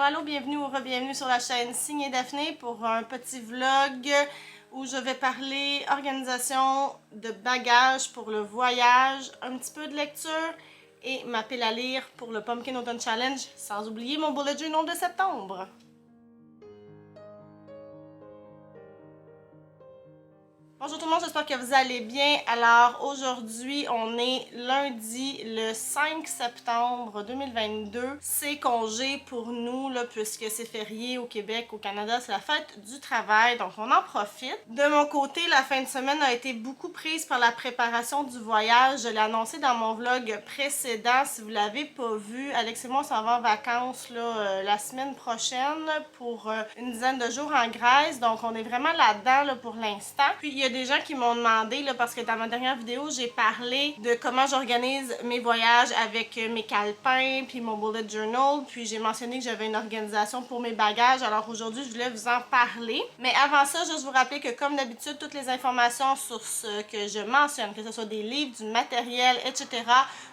Allô, bienvenue ou re-bienvenue sur la chaîne Signe Daphné pour un petit vlog où je vais parler organisation de bagages pour le voyage, un petit peu de lecture et ma pile à lire pour le Pumpkin Autumn Challenge, sans oublier mon bullet journal de septembre. Bonjour tout le monde, j'espère que vous allez bien. Alors aujourd'hui, on est lundi le 5 septembre 2022. C'est congé pour nous là, puisque c'est férié au Québec, au Canada, c'est la fête du travail, donc on en profite. De mon côté, la fin de semaine a été beaucoup prise par la préparation du voyage. Je l'ai annoncé dans mon vlog précédent. Si vous ne l'avez pas vu, Alex et moi on s'en va en vacances là, la semaine prochaine pour une dizaine de jours en Grèce. Donc on est vraiment là-dedans là, pour l'instant. Puis il y a des gens qui m'ont demandé, là, parce que dans ma dernière vidéo, j'ai parlé de comment j'organise mes voyages avec mes calepins, puis mon bullet journal, puis j'ai mentionné que j'avais une organisation pour mes bagages. Alors aujourd'hui, je voulais vous en parler. Mais avant ça, juste vous rappeler que comme d'habitude, toutes les informations sur ce que je mentionne, que ce soit des livres, du matériel, etc.,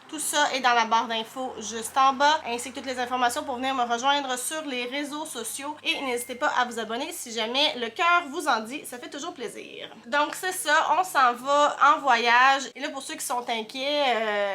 tout ça est dans la barre d'infos juste en bas, ainsi que toutes les informations pour venir me rejoindre sur les réseaux sociaux. Et n'hésitez pas à vous abonner si jamais le cœur vous en dit, ça fait toujours plaisir. Donc c'est ça, on s'en va en voyage. Et là, pour ceux qui sont inquiets,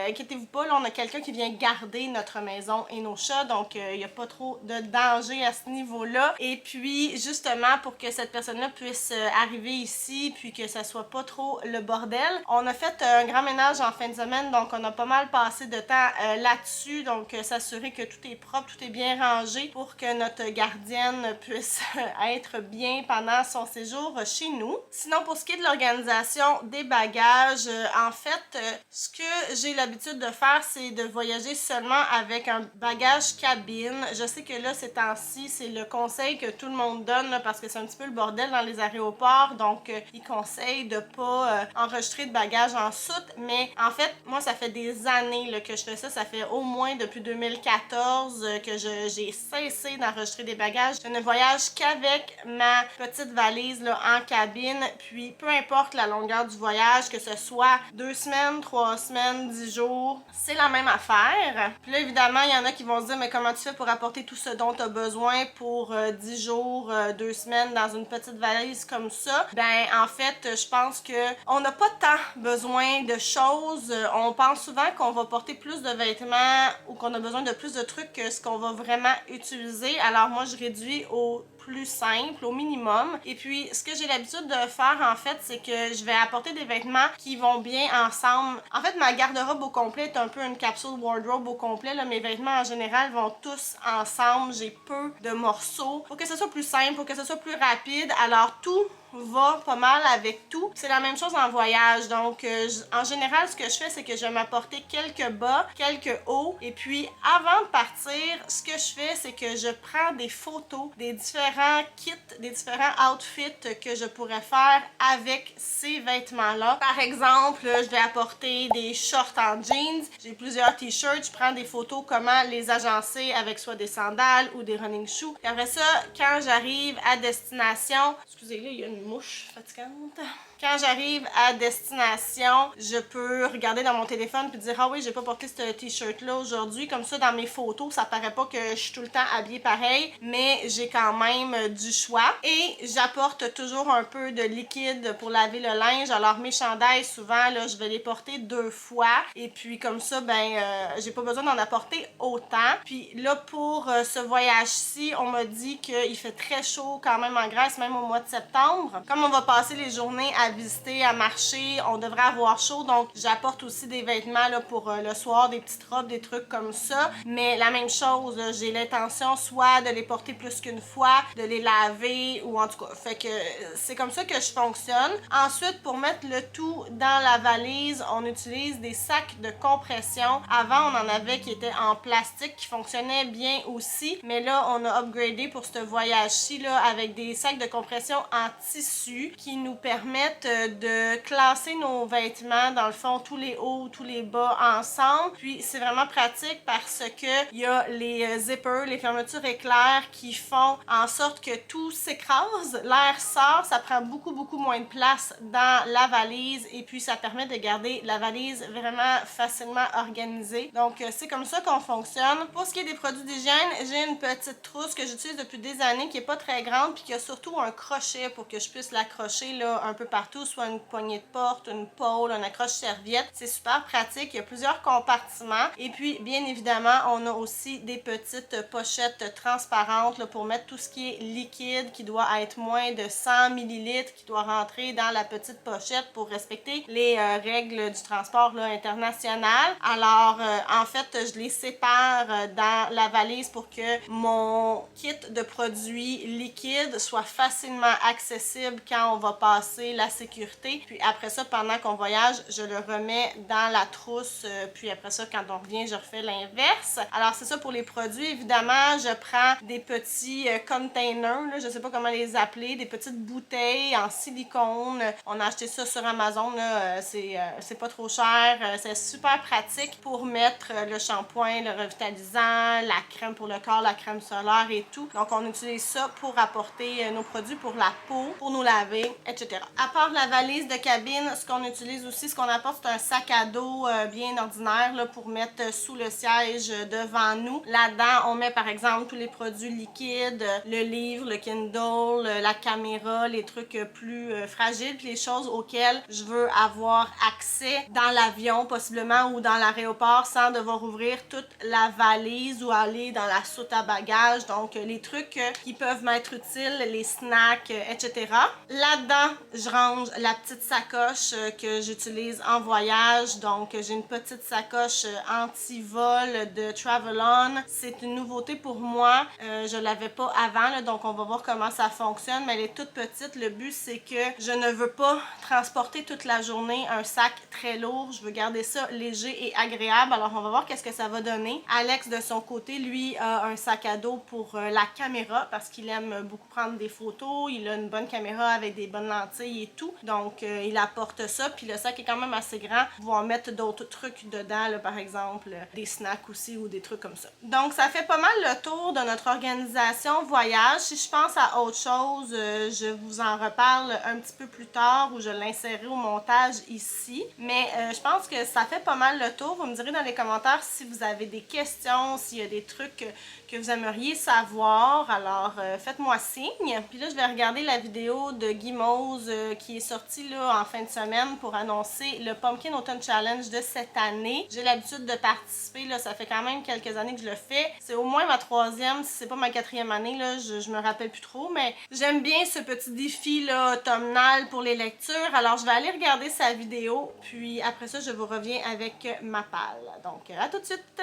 inquiétez-vous pas, là, on a quelqu'un qui vient garder notre maison et nos chats, donc il n'y a pas trop de danger à ce niveau-là. Et puis, justement, pour que cette personne-là puisse arriver ici, puis que ça soit pas trop le bordel, on a fait un grand ménage en fin de semaine, donc on a pas mal passé de temps là-dessus, donc s'assurer que tout est propre, tout est bien rangé pour que notre gardienne puisse être bien pendant son séjour chez nous. Sinon, pour ce qui est de l'organisation des bagages, en fait, ce que j'ai l'habitude de faire, c'est de voyager seulement avec un bagage cabine. Je sais que là, ces temps-ci, c'est le conseil que tout le monde donne là, parce que c'est un petit peu le bordel dans les aéroports, donc ils conseillent de pas enregistrer de bagages en soute, mais en fait, moi, ça fait des années là, que je fais ça. Ça fait au moins depuis 2014 que j'ai cessé d'enregistrer des bagages. Je ne voyage qu'avec ma petite valise là, en cabine, puis peu importe la longueur du voyage, que ce soit 2 semaines, 3 semaines, 10 jours, c'est la même affaire. Puis là, évidemment, il y en a qui vont se dire, mais comment tu fais pour apporter tout ce dont tu as besoin pour 10 jours, 2 semaines dans une petite valise comme ça? Ben, en fait, je pense que on n'a pas tant besoin de choses. On pense souvent qu'on va porter plus de vêtements ou qu'on a besoin de plus de trucs que ce qu'on va vraiment utiliser. Alors moi, je réduis au plus simple, au minimum. Et puis, ce que j'ai l'habitude de faire, en fait, c'est que je vais apporter des vêtements qui vont bien ensemble. En fait, ma garde-robe au complet est un peu une capsule wardrobe au complet. Là. Mes vêtements, en général, vont tous ensemble. J'ai peu de morceaux. Pour que ce soit plus simple, pour que ce soit plus rapide. Alors, tout va pas mal avec tout. C'est la même chose en voyage. Donc, en général, ce que je fais, c'est que je vais m'apporter quelques bas, quelques hauts. Et puis, avant de partir, ce que je fais, c'est que je prends des photos des différents kits, des différents outfits que je pourrais faire avec ces vêtements-là. Par exemple, je vais apporter des shorts en jeans. J'ai plusieurs t-shirts. Je prends des photos comment les agencer avec soit des sandales ou des running shoes. Et après ça, quand j'arrive à destination, excusez, là, il y a une mouche fatigante. Quand j'arrive à destination, je peux regarder dans mon téléphone puis dire « Ah oui, j'ai pas porté ce t-shirt-là aujourd'hui. » Comme ça, dans mes photos, ça paraît pas que je suis tout le temps habillée pareil, mais j'ai quand même du choix. Et j'apporte toujours un peu de liquide pour laver le linge. Alors, mes chandails, souvent, là, je vais les porter 2 fois. Et puis, comme ça, ben, j'ai pas besoin d'en apporter autant. Puis là, pour ce voyage-ci, on m'a dit qu'il fait très chaud quand même en Grèce, même au mois de septembre. Comme on va passer les journées à visiter, à marcher, on devrait avoir chaud, donc j'apporte aussi des vêtements là, pour le soir, des petites robes, des trucs comme ça. Mais la même chose, j'ai l'intention soit de les porter plus qu'une fois, de les laver ou en tout cas, fait que c'est comme ça que je fonctionne. Ensuite, pour mettre le tout dans la valise, on utilise des sacs de compression. Avant, on en avait qui étaient en plastique, qui fonctionnaient bien aussi, mais là, on a upgradé pour ce voyage-ci là avec des sacs de compression en tissu qui nous permettent permettent de classer nos vêtements, dans le fond, tous les hauts, tous les bas ensemble. Puis c'est vraiment pratique parce que il y a les zippers, les fermetures éclairs qui font en sorte que tout s'écrase, l'air sort, ça prend beaucoup moins de place dans la valise et puis ça permet de garder la valise vraiment facilement organisée. Donc c'est comme ça qu'on fonctionne. Pour ce qui est des produits d'hygiène, j'ai une petite trousse que j'utilise depuis des années qui est pas très grande puis qui a surtout un crochet pour que je puisse l'accrocher là un peu partout, soit une poignée de porte, une pôle, un accroche-serviette. C'est super pratique, il y a plusieurs compartiments et puis bien évidemment on a aussi des petites pochettes transparentes là, pour mettre tout ce qui est liquide qui doit être moins de 100 ml qui doit rentrer dans la petite pochette pour respecter les règles du transport là, international. Alors en fait je les sépare dans la valise pour que mon kit de produits liquides soit facilement accessible quand on va passer la sécurité. Puis après ça, pendant qu'on voyage, je le remets dans la trousse. Puis après ça, quand on revient, je refais l'inverse. Alors c'est ça pour les produits. Évidemment, je prends des petits containers, là, je sais pas comment les appeler, des petites bouteilles en silicone. On a acheté ça sur Amazon, c'est pas trop cher. C'est super pratique pour mettre le shampoing, le revitalisant, la crème pour le corps, la crème solaire et tout. Donc on utilise ça pour apporter nos produits pour la peau, pour nous laver, etc. À part la valise de cabine, ce qu'on utilise aussi, ce qu'on apporte, c'est un sac à dos bien ordinaire là, pour mettre sous le siège devant nous. Là-dedans, on met par exemple tous les produits liquides, le livre, le Kindle, la caméra, les trucs plus fragiles, puis les choses auxquelles je veux avoir accès dans l'avion possiblement ou dans l'aéroport sans devoir ouvrir toute la valise ou aller dans la soute à bagages. Donc les trucs qui peuvent m'être utiles, les snacks, etc. Là-dedans, je range la petite sacoche que j'utilise en voyage. Donc j'ai une petite sacoche anti-vol de Travelon. C'est une nouveauté pour moi. Je l'avais pas avant, là, donc on va voir comment ça fonctionne, mais elle est toute petite. Le but, c'est que je ne veux pas transporter toute la journée un sac très lourd. Je veux garder ça léger et agréable. Alors on va voir qu'est-ce que ça va donner. Alex, de son côté, lui, a un sac à dos pour la caméra parce qu'il aime beaucoup prendre des photos. Il a une bonne caméra avec des bonnes lentilles et tout. Donc il apporte ça. Puis le sac est quand même assez grand. Vous en mettre d'autres trucs dedans, là, par exemple des snacks aussi ou des trucs comme ça. Donc ça fait pas mal le tour de notre organisation voyage. Si je pense à autre chose, je vous en reparle un petit peu plus tard ou je l'insérerai au montage ici. Mais je pense que ça fait pas mal le tour. Vous me direz dans les commentaires si vous avez des questions, s'il y a des trucs que vous aimeriez savoir. Alors faites-moi signe. Puis là, je vais regarder la vidéo de Guy Mose qui est sortie là, en fin de semaine pour annoncer le Pumpkin Autumn Challenge de cette année. J'ai l'habitude de participer, là, ça fait quand même quelques années que je le fais. C'est au moins ma troisième, si c'est pas ma quatrième année, là, je me rappelle plus trop, mais j'aime bien ce petit défi là, automnal pour les lectures. Alors je vais aller regarder sa vidéo, puis après ça, je vous reviens avec ma palle. Donc à tout de suite!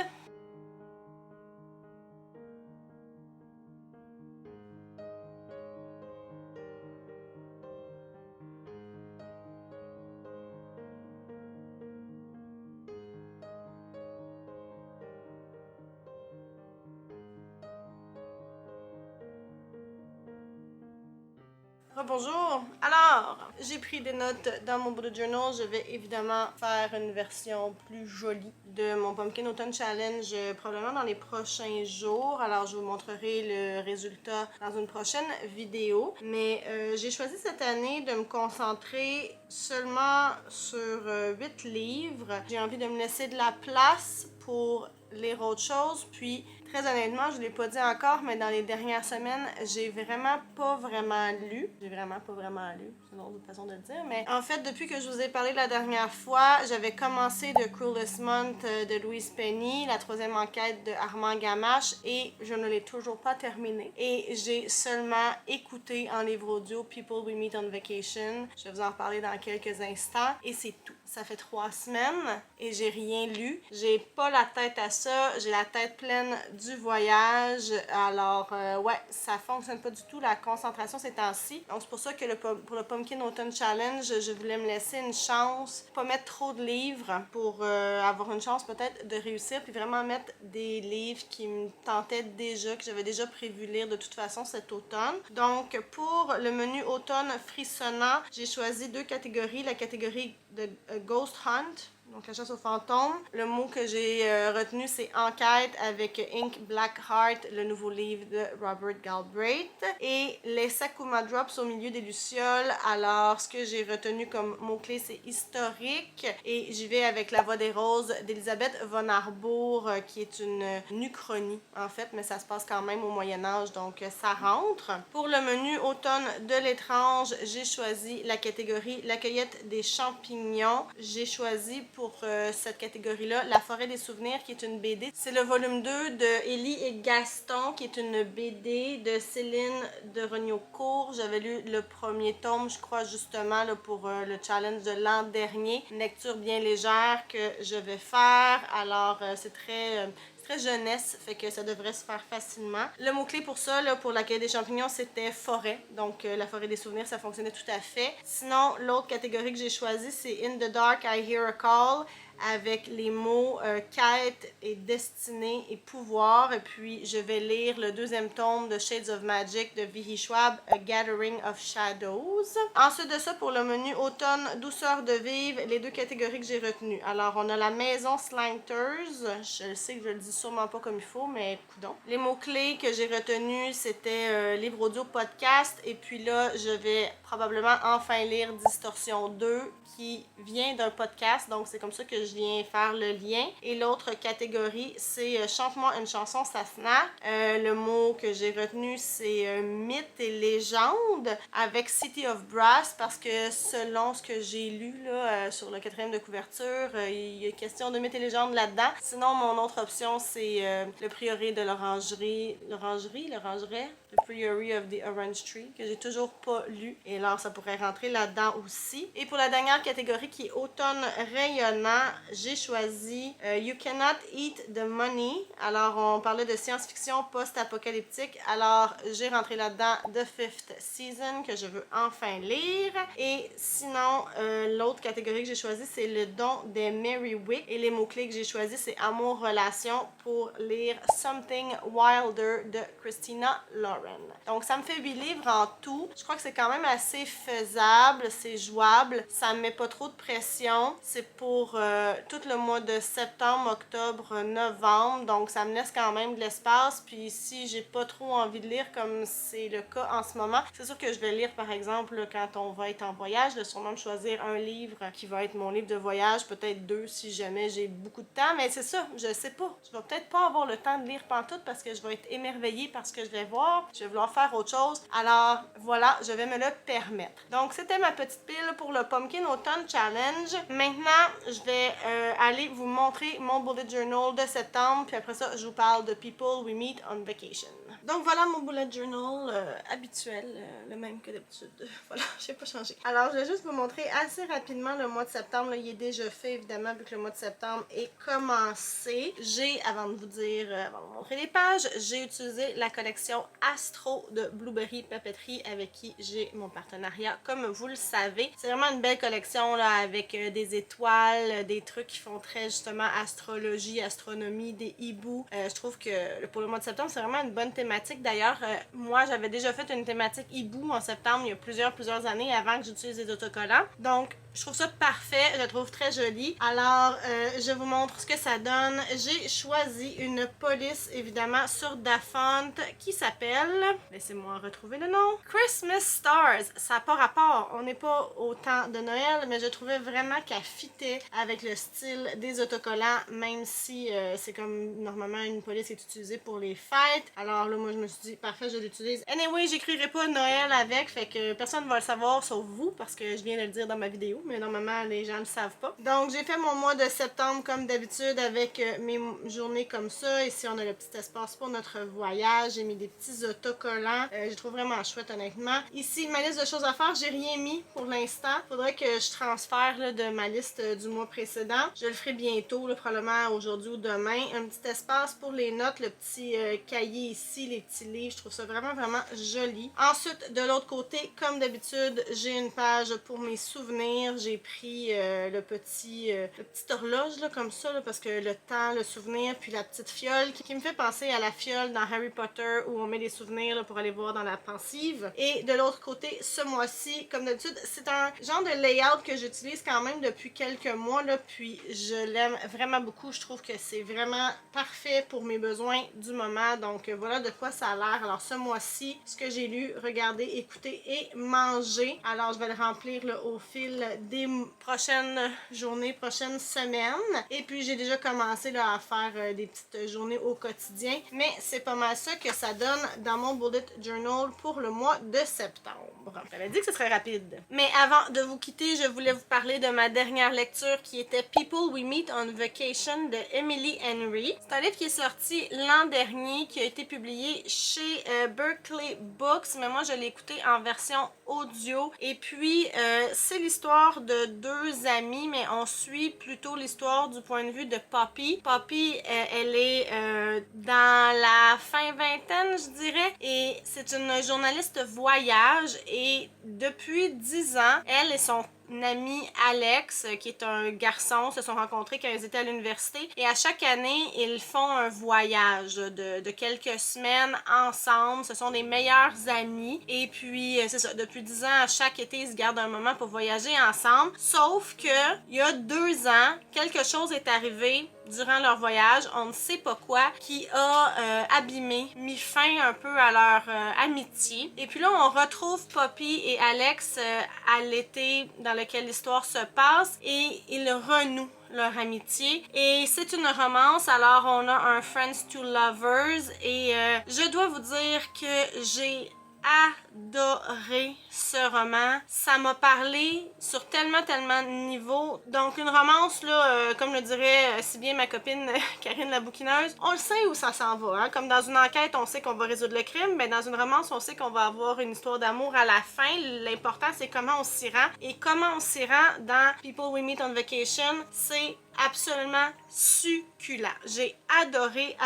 Bonjour! Alors, j'ai pris des notes dans mon bullet journal. Je vais évidemment faire une version plus jolie de mon Pumpkin Autumn Challenge probablement dans les prochains jours. Alors, je vous montrerai le résultat dans une prochaine vidéo. Mais j'ai choisi cette année de me concentrer seulement sur 8 livres. J'ai envie de me laisser de la place pour lire autre chose. Puis, très honnêtement, je ne l'ai pas dit encore, mais dans les dernières semaines, j'ai vraiment pas vraiment lu. C'est une autre façon de le dire. Mais en fait, depuis que je vous ai parlé la dernière fois, j'avais commencé The Cruelest Month de Louise Penny, la troisième enquête de Armand Gamache, et je ne l'ai toujours pas terminé. Et j'ai seulement écouté en livre audio People We Meet on Vacation. Je vais vous en reparler dans quelques instants. Et c'est tout. Ça fait 3 semaines et j'ai rien lu. J'ai pas la tête à ça. J'ai la tête pleine du voyage. Alors, ouais, ça fonctionne pas du tout la concentration ces temps-ci. Donc, c'est pour ça que pour le Pumpkin Autumn Challenge, je voulais me laisser une chance, pas mettre trop de livres pour avoir une chance peut-être de réussir, puis vraiment mettre des livres qui me tentaient déjà, que j'avais déjà prévu lire de toute façon cet automne. Donc, pour le menu automne frissonnant, j'ai choisi 2 catégories. La catégorie de Ghost Hunt, donc la chasse aux fantômes. Le mot que j'ai retenu, c'est enquête avec Ink Black Heart, le nouveau livre de Robert Galbraith. Et les Sakuma Drops au milieu des lucioles. Alors, ce que j'ai retenu comme mot-clé, c'est historique. Et j'y vais avec La Voix des Roses d'Elisabeth von Arbour, qui est une uchronie, en fait, mais ça se passe quand même au Moyen-Âge, donc ça rentre. Pour le menu automne de l'étrange, j'ai choisi la catégorie La cueillette des champignons. J'ai choisi pour cette catégorie-là La forêt des souvenirs, qui est une BD. C'est le volume 2 de Élie et Gaston, qui est une BD de Céline de Rognocourt. J'avais lu le premier tome, je crois, justement, là, pour le challenge de l'an dernier. Une lecture bien légère que je vais faire. Alors, c'est très jeunesse, fait que ça devrait se faire facilement. Le mot-clé pour ça, là, pour la cueillette des champignons, c'était forêt. Donc, la forêt des souvenirs, ça fonctionnait tout à fait. Sinon, l'autre catégorie que j'ai choisie, c'est In the Dark, I Hear a Call, avec les mots quête et destinée et pouvoir. Et puis, je vais lire le 2e tome de Shades of Magic de V.E. Schwab, A Gathering of Shadows. Ensuite de ça, pour le menu automne, douceur de vivre, les 2 catégories que j'ai retenues. Alors, on a la maison Slanters. Je sais que je le dis sûrement pas comme il faut, mais coudonc. Les mots-clés que j'ai retenus, c'était livre audio, podcast. Et puis là, je vais probablement enfin lire Distorsion 2, qui vient d'un podcast. Donc, c'est comme ça que je viens faire le lien. Et l'autre catégorie, c'est Chante-moi une chanson, Safna. Le mot que j'ai retenu, c'est mythe et légende avec City of Brass, parce que selon ce que j'ai lu là, sur le 4e de couverture, il y a question de mythe et légende là-dedans. Sinon, mon autre option, c'est le prieuré de l'orangerie. L'orangerie? The Priory of the Orange Tree, que j'ai toujours pas lu. Et alors, ça pourrait rentrer là-dedans aussi. Et pour la dernière catégorie, qui est automne rayonnant, j'ai choisi You Cannot Eat the Money. Alors, on parlait de science-fiction post-apocalyptique. Alors, j'ai rentré là-dedans The Fifth Season, que je veux enfin lire. Et sinon, l'autre catégorie que j'ai choisie, c'est Le Don des Merrywick. Et les mots-clés que j'ai choisis, c'est amour-relation, pour lire Something Wilder de Christina Lauren. Donc, ça me fait 8 livres en tout. Je crois que c'est quand même assez faisable, c'est jouable. Ça me met pas trop de pression. C'est pour tout le mois de septembre, octobre, novembre. Donc, ça me laisse quand même de l'espace. Puis, si j'ai pas trop envie de lire, comme c'est le cas en ce moment, c'est sûr que je vais lire, par exemple, quand on va être en voyage, de sûrement me choisir un livre qui va être mon livre de voyage, peut-être 2 si jamais j'ai beaucoup de temps. Mais c'est ça, je sais pas. Je vais peut-être pas avoir le temps de lire pantoute parce que je vais être émerveillée par ce que je vais voir. Je vais vouloir faire autre chose. Alors, voilà, je vais me le permettre. Donc, c'était ma petite pile pour le Pumpkin Autumn Challenge. Maintenant, je vais aller vous montrer mon bullet journal de septembre. Puis après ça, je vous parle de People We Meet on Vacation. Donc, voilà mon bullet journal habituel, le même que d'habitude. Voilà, je n'ai pas changé. Alors, je vais juste vous montrer assez rapidement le mois de septembre. Là, il est déjà fait, évidemment, vu que le mois de septembre est commencé. Avant de vous montrer les pages, j'ai utilisé la collection Astro de Blueberry Papeterie, avec qui j'ai mon partenariat, comme vous le savez. C'est vraiment une belle collection là, avec des étoiles, des trucs qui font très justement astrologie, astronomie, des hiboux. Je trouve que pour le mois de septembre, c'est vraiment une bonne thématique. D'ailleurs, moi, j'avais déjà fait une thématique hibou en septembre il y a plusieurs années avant que j'utilise les autocollants. Donc, je trouve ça parfait, je le trouve très joli. Alors, je vous montre ce que ça donne. J'ai choisi une police, évidemment, sur Dafont qui s'appelle, laissez-moi retrouver le nom, Christmas Stars. Ça n'a pas rapport, on n'est pas au temps de Noël, mais je trouvais vraiment qu'elle fitait avec le style des autocollants, même si c'est comme normalement une police est utilisée pour les fêtes. Alors là, moi, je me suis dit, parfait, je l'utilise. Anyway, j'écrirai pas Noël avec, fait que personne ne va le savoir sauf vous, parce que je viens de le dire dans ma vidéo. mais normalement les gens ne le savent pas. Donc j'ai fait mon mois de septembre comme d'habitude avec mes journées comme ça. Ici on a le petit espace pour notre voyage. J'ai mis des petits autocollants. Je trouve vraiment chouette honnêtement. Ici ma liste de choses à faire, j'ai rien mis pour l'instant. Faudrait que je transfère là, de ma liste du mois précédent. Je le ferai bientôt, là, probablement aujourd'hui ou demain. Un petit espace pour les notes, le petit cahier ici, les petits livres. Je trouve ça vraiment joli. Ensuite, de l'autre côté, comme d'habitude, j'ai une page pour mes souvenirs. J'ai pris le petit horloge là, comme ça, là, parce que le temps, le souvenir, puis la petite fiole qui me fait penser à la fiole dans Harry Potter où on met les souvenirs là, pour aller voir dans la pensive. Et de l'autre côté, ce mois-ci, comme d'habitude, c'est un genre de layout que j'utilise quand même depuis quelques mois, là, puis je l'aime vraiment beaucoup. Je trouve que c'est vraiment parfait pour mes besoins du moment. Donc voilà de quoi ça a l'air. Alors ce mois-ci, ce que j'ai lu, regardé, écouté et mangé. Alors je vais le remplir là, au fil des prochaines journées, prochaines semaines. Et puis j'ai déjà commencé là, à faire des petites journées au quotidien. Mais c'est pas mal ça que ça donne dans mon bullet journal pour le mois de septembre. J'avais dit que ce serait rapide. Mais avant de vous quitter, je voulais vous parler de ma dernière lecture qui était People We Meet on Vacation de Emily Henry. C'est un livre qui est sorti l'an dernier, qui a été publié chez Berkeley Books, mais moi je l'ai écouté en version audio. Et puis c'est l'histoire de deux amis, mais on suit plutôt l'histoire du point de vue de Poppy. Poppy, elle est dans la fin vingtaine, je dirais, et c'est une journaliste voyage, et depuis 10 ans, elle et son ami Alex, qui est un garçon, se sont rencontrés quand ils étaient à l'université, et à chaque année, ils font un voyage de quelques semaines ensemble. Ce sont des meilleurs amis, et puis c'est ça, depuis 10 ans, à chaque été, ils se gardent un moment pour voyager ensemble. Sauf que il y a 2 ans, quelque chose est arrivé durant leur voyage, on ne sait pas quoi, qui a abîmé, mis fin un peu à leur amitié. Et puis là, on retrouve Poppy et Alex à l'été dans lequel l'histoire se passe, et ils renouent leur amitié. Et c'est une romance, alors on a un Friends to Lovers, et je dois vous dire que j'ai adoré ce roman. Ça m'a parlé sur tellement de niveaux. Donc une romance là, comme le dirait si bien ma copine Karine la bouquineuse, on le sait où ça s'en va, hein? Comme dans une enquête on sait qu'on va résoudre le crime, mais dans une romance on sait qu'on va avoir une histoire d'amour à la fin. L'important c'est comment on s'y rend, et comment on s'y rend dans People We Meet on Vacation, c'est absolument succulent. J'ai adoré.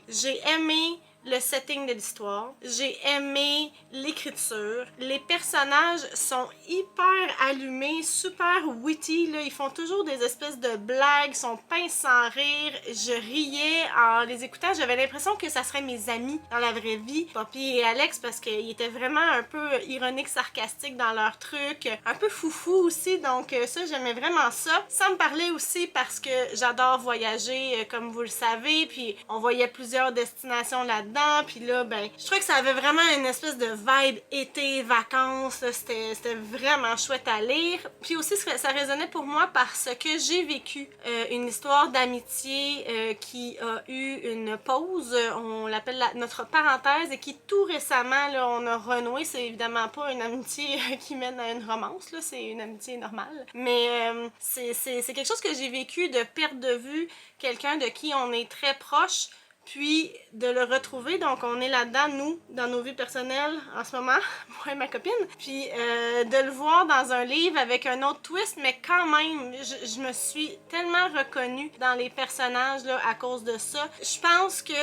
J'ai aimé le setting de l'histoire. J'ai aimé l'écriture. Les personnages sont hyper allumés, super witty, là. Ils font toujours des espèces de blagues, sont peints sans rire. Je riais en les écoutant. J'avais l'impression que ça serait mes amis dans la vraie vie, Poppy et Alex, parce qu'ils étaient vraiment un peu ironiques, sarcastiques dans leurs trucs, un peu foufou aussi. Donc ça, j'aimais vraiment ça. Ça me parlait aussi parce que j'adore voyager, comme vous le savez, puis on voyait plusieurs destinations là-dedans. Puis là, ben, je trouvais que ça avait vraiment une espèce de vibe été, vacances. C'était vraiment chouette à lire. Puis aussi, ça résonnait pour moi parce que j'ai vécu une histoire d'amitié qui a eu une pause. On l'appelle notre parenthèse, et qui tout récemment, là, on a renoué. C'est évidemment pas une amitié qui mène à une romance, là, c'est une amitié normale. Mais c'est quelque chose que j'ai vécu, de perdre de vue quelqu'un de qui on est très proche, puis de le retrouver. Donc on est là-dedans, nous, dans nos vies personnelles en ce moment, moi et ma copine, puis de le voir dans un livre avec un autre twist, mais quand même, je me suis tellement reconnue dans les personnages là, à cause de ça. Je pense que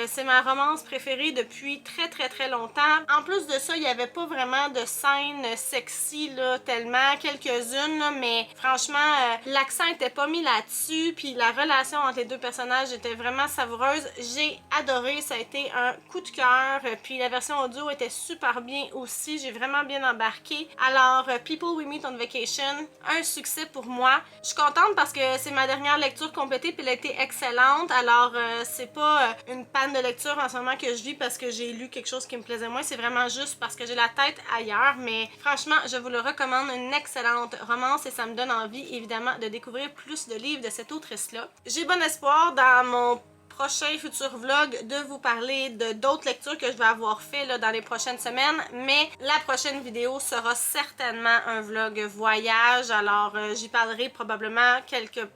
c'est ma romance préférée depuis très longtemps. En plus de ça, il n'y avait pas vraiment de scènes sexy là, tellement, quelques-unes, là, mais franchement, l'accent était pas mis là-dessus, puis la relation entre les deux personnages était vraiment savoureuse. J'ai adoré, ça a été un coup de cœur, puis la version audio était super bien aussi, j'ai vraiment bien embarqué. Alors, People We Meet on Vacation, un succès pour moi. Je suis contente parce que c'est ma dernière lecture complétée, puis elle a été excellente. Alors, c'est pas une panne de lecture en ce moment que je vis parce que j'ai lu quelque chose qui me plaisait moins, c'est vraiment juste parce que j'ai la tête ailleurs. Mais franchement, je vous le recommande, une excellente romance, et ça me donne envie, évidemment, de découvrir plus de livres de cette autrice-là. J'ai bon espoir dans mon prochain futur vlog de vous parler de d'autres lectures que je vais avoir fait là, dans les prochaines semaines, mais la prochaine vidéo sera certainement un vlog voyage, alors j'y parlerai probablement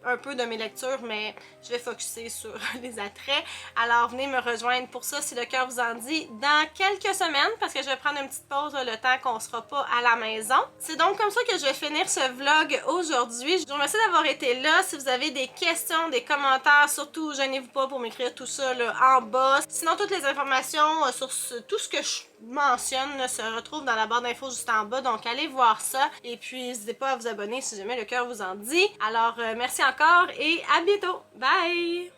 un peu de mes lectures, mais je vais focusser sur les attraits. Alors venez me rejoindre pour ça si le cœur vous en dit dans quelques semaines, parce que je vais prendre une petite pause là, le temps qu'on sera pas à la maison. C'est donc comme ça que je vais finir ce vlog aujourd'hui. Je vous remercie d'avoir été là. Si vous avez des questions, des commentaires, surtout gênez-vous pas pour m'écrire tout ça là, en bas. Sinon toutes les informations sur tout ce que je mentionne là, se retrouvent dans la barre d'infos juste en bas, donc allez voir ça. Et puis n'hésitez pas à vous abonner si jamais le cœur vous en dit. Alors merci encore et à bientôt. Bye!